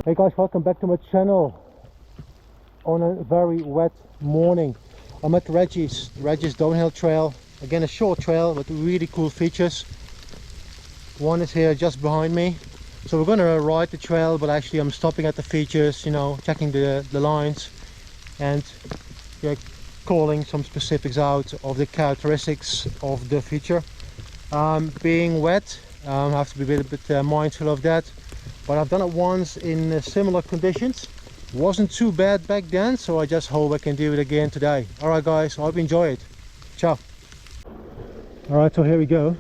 Hey guys, welcome back to my channel on a very wet morning. I'm at Reggies downhill trail. Again, a short trail with really cool features. One is here just behind me. So we're gonna ride the trail, but actually I'm stopping at the features, you know, checking the lines and calling some specifics out of the characteristics of the feature. Being wet, I have to be a bit mindful of that. But I've done it once in similar conditions. Wasn't too bad back then, so I just hope I can do it again today. Alright guys, I hope you enjoy it. Ciao. Alright, so here we go.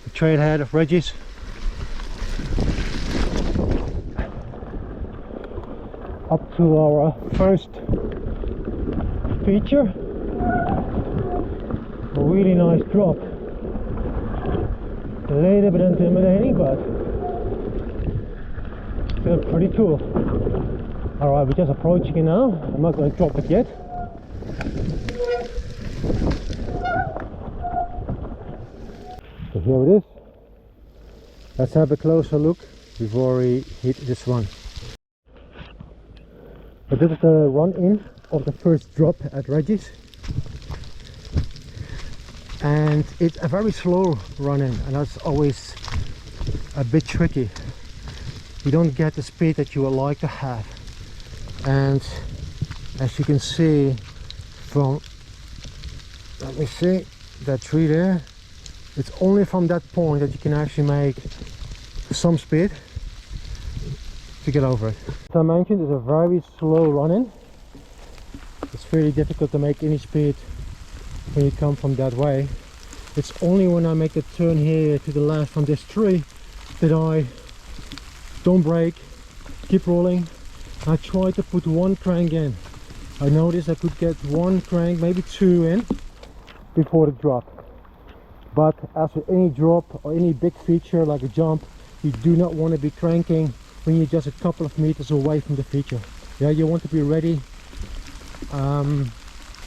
The trailhead of Reggies. Up to our first feature. A really nice drop. A little bit intimidating, but still pretty cool. Alright, we're just approaching it now. I'm not going to drop it yet. So here it is. Let's have a closer look before we hit this one. So this is the run-in of the first drop at Reggies. And it's a very slow run-in, and that's always a bit tricky. You don't get the speed that you would like to have. And as you can see from, let me see, that tree there, it's only from that point that you can actually make some speed to get over it. As I mentioned, it's a very slow run-in. It's really difficult to make any speed when you come from that way. It's only when I make the turn here to the left from this tree that I don't brake, keep rolling. I try to put one crank in. I noticed I could get one crank, maybe two in before the drop. But as with any drop or any big feature like a jump, you do not want to be cranking when you're just a couple of meters away from the feature. Yeah, you want to be ready.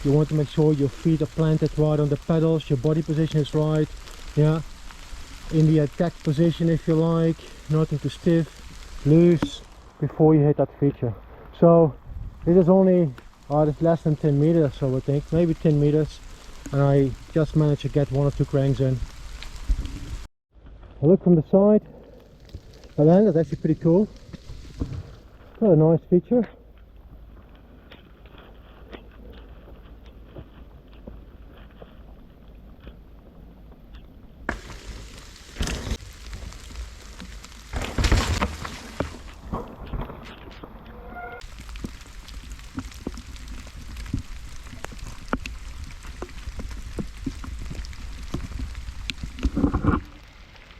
You want to make sure your feet are planted right on the pedals, your body position is right. Yeah, in the attack position if you like, nothing too stiff, loose before you hit that feature. So this is only it's less than 10 meters, so I think maybe 10 meters, and I just managed to get one or two cranks in. I look from the side. The land is actually pretty cool. Quite a nice feature.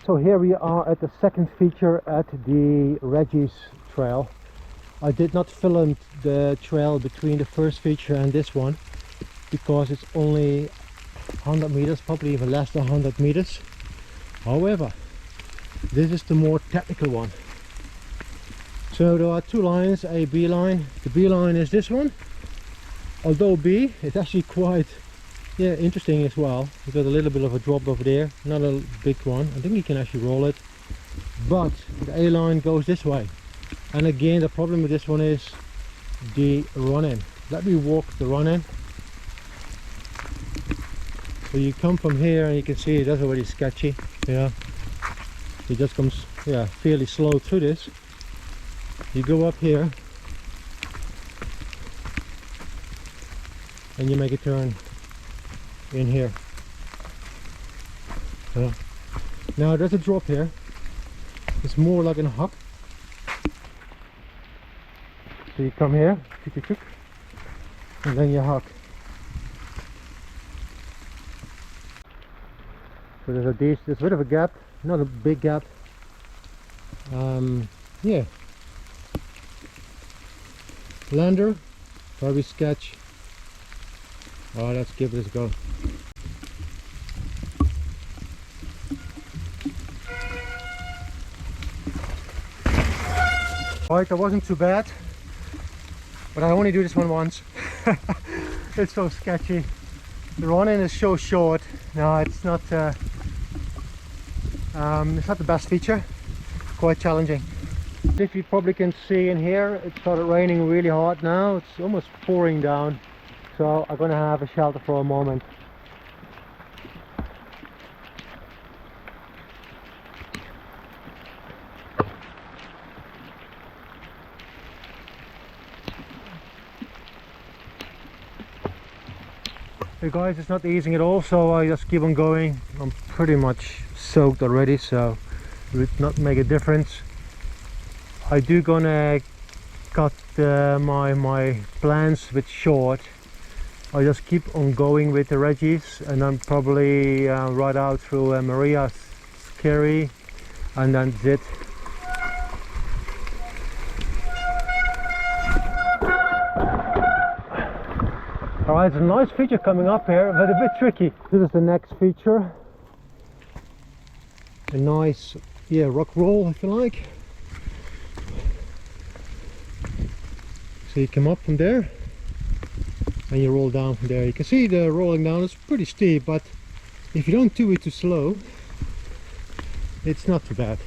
So here we are at the second feature at the Reggies trail. I did not film the trail between the first feature and this one because it's only 100 meters, probably even less than 100 meters. However, this is the more technical one. So there are two lines, A, B line. The B line is this one. Although B is actually quite interesting as well. You got a little bit of a drop over there, not a big one. I think you can actually roll it, but the A line goes this way. And again, the problem with this one is the run-in. Let me walk the run-in. So you come from here and you can see that's already sketchy. Yeah, it just comes fairly slow through this. You go up here and you make a turn in here. Now there's a drop here. It's more like a hop. So you come here, and then you huck. So there's a bit of a gap, not a big gap. Yeah. Lander, very sketch. Oh, let's give this a go. Alright, that wasn't too bad, but I only do this one once. It's so sketchy. The run-in is so short. No, it's not the best feature. Quite challenging. If you probably can see in here, it started raining really hard now. It's almost pouring down, so I'm gonna have a shelter for a moment. Hey guys, it's not easing at all, so I just keep on going. I'm pretty much soaked already, so it would not make a difference. I do gonna cut my plans a bit short. I just keep on going with the Reggies, and I'm probably right out through Maria's Scary, and then that's it. Alright, there's a nice feature coming up here, but a bit tricky. This is the next feature. A nice, rock roll, if you like. So you come up from there and you roll down from there. You can see the rolling down is pretty steep, but if you don't do it too slow, it's not too bad.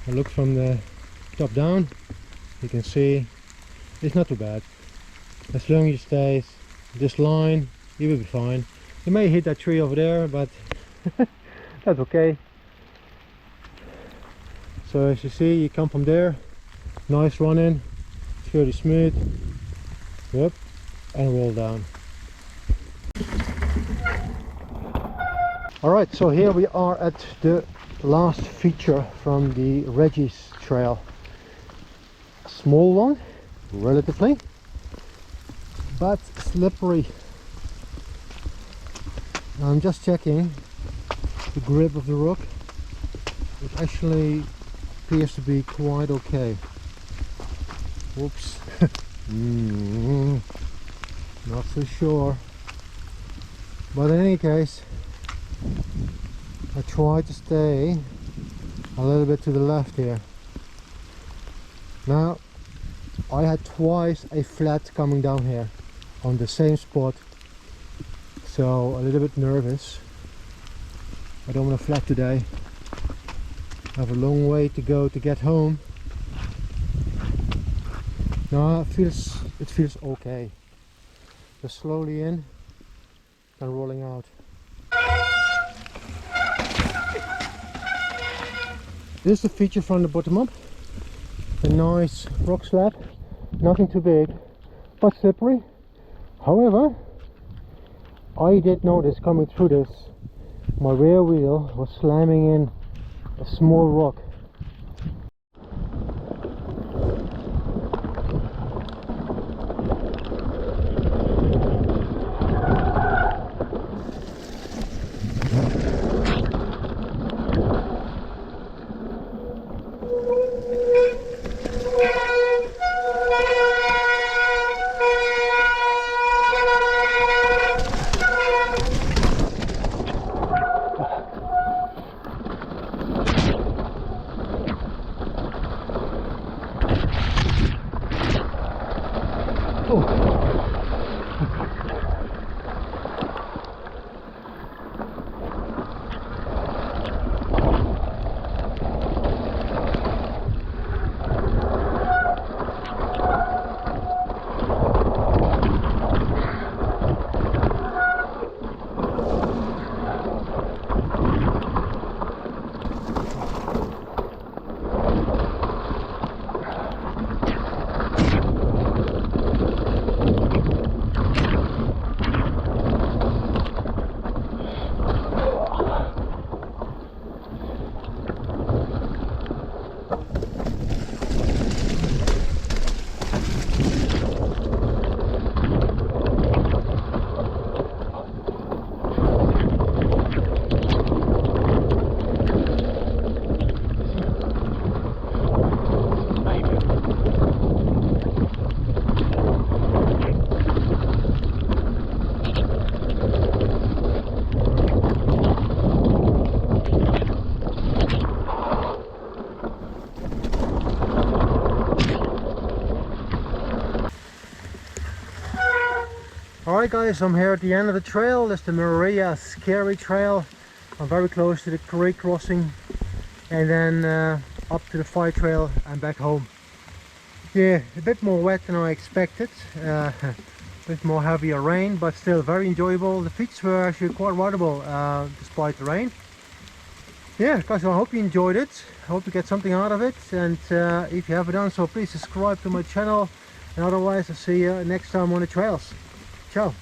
I look from the top down, you can see it's not too bad. As long as you stay this line, you will be fine. You may hit that tree over there, but that's okay. So as you see, you come from there, nice running, it's fairly smooth. Yep, and roll down. Alright, so here we are at the last feature from the Reggies trail. A small one, relatively, but slippery. I'm just checking the grip of the rock. It actually appears to be quite okay. Whoops. Not so sure. But in any case, I try to stay a little bit to the left here. Now, I had twice a flat coming down here on the same spot, so a little bit nervous. I don't want a flat today. I have a long way to go to get home. No, it feels okay. Just slowly in and rolling out. This is the feature from the bottom up. A nice rock slab, nothing too big, but slippery. However, I did notice coming through this, my rear wheel was slamming in a small rock. Alright guys, I'm here at the end of the trail. That's the Maria Scary Trail. I'm very close to the creek crossing, and then up to the fire trail and back home. Yeah, a bit more wet than I expected, a bit more heavier rain, but still very enjoyable. The peaks were actually quite rideable despite the rain. Yeah guys, I hope you enjoyed it. I hope you get something out of it, and if you haven't done so, please subscribe to my channel, and otherwise I'll see you next time on the trails. Ciao.